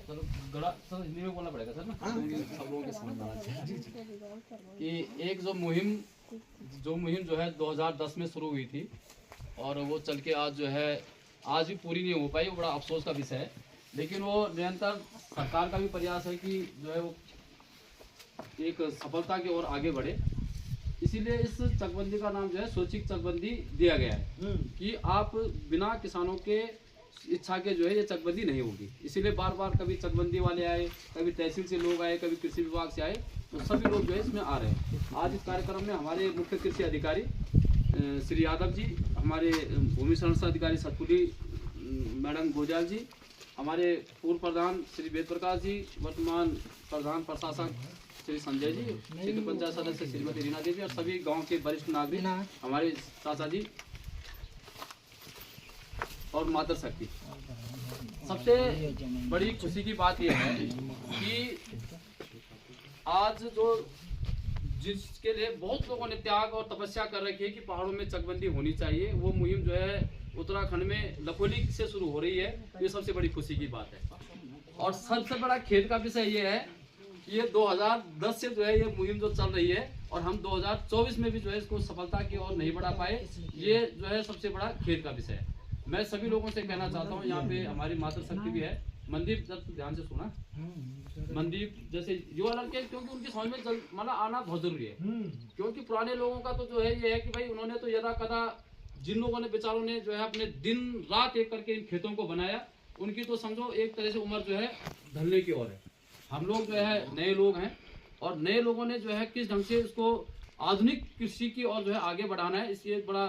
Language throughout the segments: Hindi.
चलो गड़ा सर हिंदी में बोलना पड़ेगा सर ना, सब लोगों के समझ में आना चाहिए कि एक जो मुहिम जो है 2010 में शुरू हुई थी और वो चल के आज जो है आज भी पूरी नहीं हो पाई, वो बड़ा अफसोस का विषय है। लेकिन वो निरंतर सरकार का भी प्रयास है कि जो है वो एक सफलता की ओर आगे बढ़े। इसीलिए इस चकबंदी का नाम जो है स्वैच्छिक चकबंदी दिया गया है कि आप बिना किसानों के इच्छा के जो है ये चकबंदी नहीं होगी। इसीलिए बार बार कभी चकबंदी वाले आए, कभी तहसील से लोग आए, कभी कृषि विभाग से आए, तो सभी लोग जो है इसमें आ रहे हैं। आज इस कार्यक्रम में हमारे मुख्य कृषि अधिकारी श्री यादव जी, हमारे भूमि संरक्षण अधिकारी सतपुली मैडम गोजाल जी, हमारे पूर्व प्रधान श्री वेद प्रकाश जी, वर्तमान प्रधान प्रशासक श्री संजय जी, क्षेत्र पंचायत सदस्य श्रीमती रीना देवी और सभी गांव के वरिष्ठ नागरिक, हमारे चाचा जी और मातर शक्ति। सबसे बड़ी खुशी की बात यह है कि आज जो जिसके लिए बहुत लोगों ने त्याग और तपस्या कर रखी है कि पहाड़ों में चकबंदी होनी चाहिए, वो मुहिम जो है उत्तराखंड में लखोली से शुरू हो रही है। ये सबसे बड़ी खुशी की बात है। और सबसे बड़ा खेद का विषय ये है कि ये 2010 से जो है ये मुहिम जो चल रही है और हम 2024 में भी जो है इसको सफलता की ओर नहीं बढ़ा पाए, ये जो है सबसे बड़ा खेद का विषय है। मैं सभी लोगों से कहना चाहता हूँ, यहाँ पे हमारी मातृ शक्ति भी है, मनदीप, जब ध्यान से सुना, मनदीप जैसे युवा लड़के, क्योंकि उनकी समझ में मतलब आना बहुत जरूरी है। क्योंकि पुराने लोगों का तो जो है ये है कि भाई उन्होंने तो यदा कदा, जिन लोगों ने बेचारों ने जो है अपने दिन रात एक करके इन खेतों को बनाया, उनकी तो समझो एक तरह से उम्र जो है ढलने की ओर है। हम लोग जो है नए लोग हैं और नए लोगों ने जो है किस ढंग से इसको आधुनिक कृषि की ओर जो है आगे बढ़ाना है, इसलिए बड़ा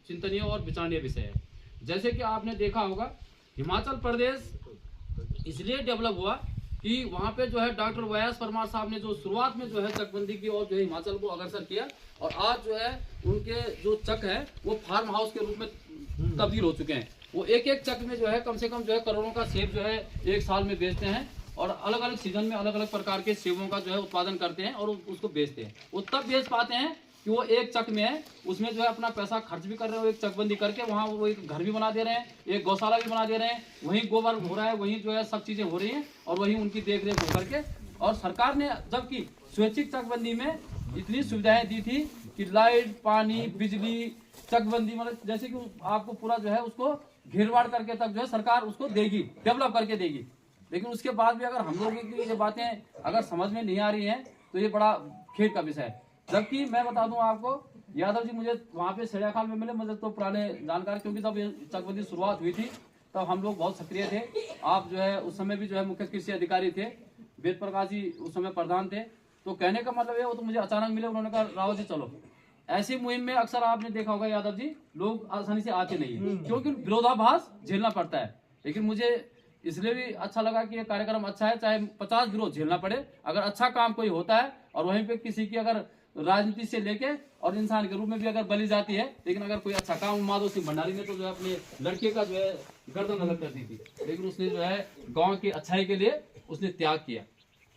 चिंतनीय और विचारणीय विषय है। जैसे कि आपने देखा होगा हिमाचल प्रदेश इसलिए डेवलप हुआ कि वहाँ पे जो है डॉक्टर वायस परमार साहब ने जो शुरुआत में जो है चकबंदी की और जो है हिमाचल को अग्रसर किया, और आज जो है उनके जो चक है वो फार्म हाउस के रूप में तब्दील हो चुके हैं। वो एक एक चक में जो है कम से कम जो है करोड़ों का सेब जो है एक साल में बेचते हैं और अलग अलग सीजन में अलग अलग प्रकार के सेबों का जो है उत्पादन करते हैं और उसको बेचते हैं। वो तब बेच पाते हैं कि वो एक चक में है, उसमें जो है अपना पैसा खर्च भी कर रहे हो, एक चकबंदी करके वहाँ वो एक घर भी बना दे रहे हैं, एक गौशाला भी बना दे रहे हैं, वहीं गोबर हो रहा है, वहीं जो है सब चीजें हो रही हैं और वहीं उनकी देख रेख हो करके। और सरकार ने जबकि स्वैच्छिक चकबंदी में इतनी सुविधाएं दी थी कि लाइट, पानी, बिजली, चकबंदी मतलब जैसे कि आपको पूरा जो है उसको घेरवाड़ करके तक जो है सरकार उसको देगी, डेवलप करके देगी। लेकिन उसके बाद भी अगर हम लोगों की ये बातें अगर समझ में नहीं आ रही हैं तो ये बड़ा खेद का विषय है। जबकि मैं बता दूं आपको, यादव जी मुझे वहाँ पे सेड़ियाखाल में मिले, मुझे तो पुराने जानकार, क्योंकि जब ये चकबंदी शुरुआत हुई थी तब हम लोग बहुत सक्रिय थे। आप जो है उस समय भी जो है मुख्य कृषि अधिकारी थे, वेद प्रकाश जी उस समय प्रधान थे। तो कहने का मतलब है वो तो मुझे अचानक मिले, उन्होंने कहा रावत जी चलो। ऐसी मुहिम में अक्सर आपने देखा होगा यादव जी, लोग आसानी से आते नहीं है क्योंकि विरोधाभास झेलना पड़ता है। लेकिन मुझे इसलिए भी अच्छा लगा कि ये कार्यक्रम अच्छा है, चाहे 50 विरोध झेलना पड़े, अगर अच्छा काम कोई होता है और वहीं पे किसी की अगर राजनीति से लेके और इंसान के रूप में भी अगर बली जाती है, लेकिन अगर कोई अच्छा काम, माधव सिंह भंडारी ने तो जो है अपने लड़के का जो है गर्दन अलग कर दी थी, लेकिन उसने जो है गांव की अच्छाई के लिए उसने त्याग किया।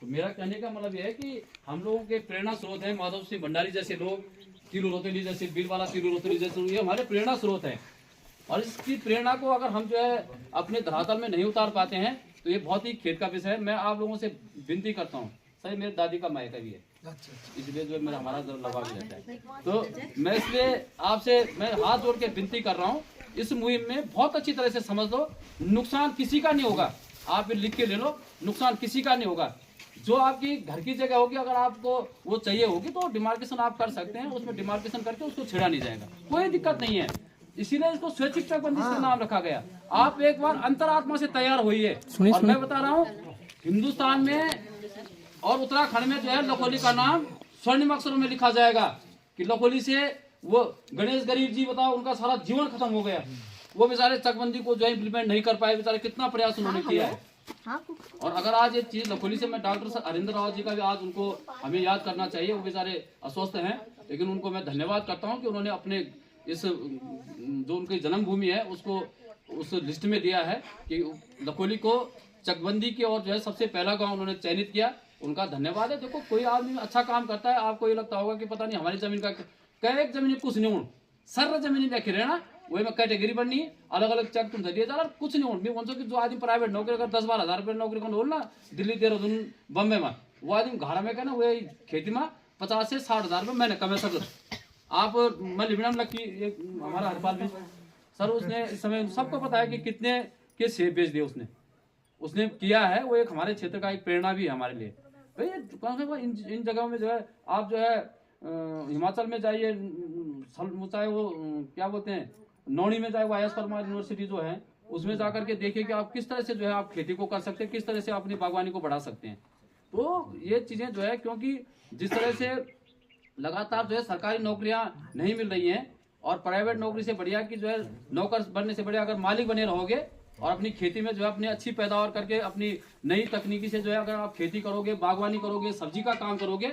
तो मेरा कहने का मतलब यह है कि हम लोगों के प्रेरणा स्रोत है माधव सिंह भंडारी जैसे लोग, तीलू रोतेली जैसे, बीरवाला तीलू रोतेली जैसे, ये हमारे प्रेरणा स्रोत है। और इसकी प्रेरणा को अगर हम जो है अपने धरातल में नहीं उतार पाते हैं तो ये बहुत ही खेद का विषय है। मैं आप लोगों से विनती करता हूँ, सही मेरे दादी का मायका भी है, इसलिए जो मेरा हमारा लगाव भी रहता है। तो मैं इसलिए आपसे मैं हाथ जोड़ के विनती कर रहा हूँ, इस मुहिम में बहुत अच्छी तरह से समझ लो, नुकसान किसी का नहीं होगा। आप लिख के ले लो, नुकसान किसी का नहीं होगा। जो आपकी घर की जगह होगी, अगर आपको वो चाहिए होगी तो डिमार्केशन आप कर सकते हैं, उसमें डिमार्केशन करके उसको छेड़ा नहीं जाएगा, कोई दिक्कत नहीं है। इसीलिए इसको स्वैच्छिक चकबंदी का नाम रखा गया। आप एक बार अंतरात्मा से तैयार होइए। और मैं बता रहा हूँ हिंदुस्तान में और उत्तराखंड में जो है लखोली का नाम स्वर्णिम अक्षरों में लिखा जाएगा कि लखोली से वो गणेश गरीब जी, बताओ उनका सारा जीवन खत्म हो गया, वो बेचारे चकबंदी को जो है इम्प्लीमेंट नहीं कर पाए, बेचारे कितना प्रयास उन्होंने किया है। और अगर आज ये चीज लखोली से, मैं डॉक्टर हरिंद्र रावत जी का भी आज उनको हमें याद करना चाहिए, वो बेचारे अस्वस्थ हैं, लेकिन उनको मैं धन्यवाद करता हूँ कि उन्होंने अपने इस जो उनकी जन्मभूमि है उसको उस लिस्ट में दिया है कि लखोली को चकबंदी की और जो है सबसे पहला गांव उन्होंने चयनित किया। उनका धन्यवाद है। देखो कोई आदमी अच्छा काम करता है, आपको ये लगता होगा कि पता नहीं हमारी जमीन का एक जमीन कुछ नहीं, सर्व जमीन रखी रहना वही में कैटेगरी बननी है, अलग अलग चेक तुम दिए जा कुछ नहीं हो। मैं बोलता कि जो आदमी प्राइवेट नौकरी अगर 10-12 हज़ार रुपये नौकरी को बोल ना दिल्ली देहरादून बम्बे में, वो आदमी घर में कहना वही खेती में 50 से 60 हज़ार रुपये मैंने कमा सकते। आप मैं लिबिना में लकी एक हमारा हरपाल भी सर, उसने इस समय सबको पता है कि कितने के सेब बेच दिए उसने किया है। वो एक हमारे क्षेत्र का एक प्रेरणा भी है हमारे लिए। भाई कौन से इन जगहों में जो है आप जो है हिमाचल में जाइए, चाहे वो क्या बोलते हैं नौनी में, चाहे वो IS परमार यूनिवर्सिटी जो है उसमें जाकर के देखिए कि आप किस तरह से जो है आप खेती को कर सकते हैं, किस तरह से अपनी बागवानी को बढ़ा सकते हैं। तो ये चीजें जो है, क्योंकि जिस तरह से लगातार जो है सरकारी नौकरियां नहीं मिल रही हैं और प्राइवेट नौकरी से बढ़िया कि जो है नौकर बनने से बढ़िया अगर मालिक बने रहोगे और अपनी खेती में जो है अपनी अच्छी पैदावार करके अपनी नई तकनीकी से जो है अगर आप खेती करोगे, बागवानी करोगे, सब्जी का काम करोगे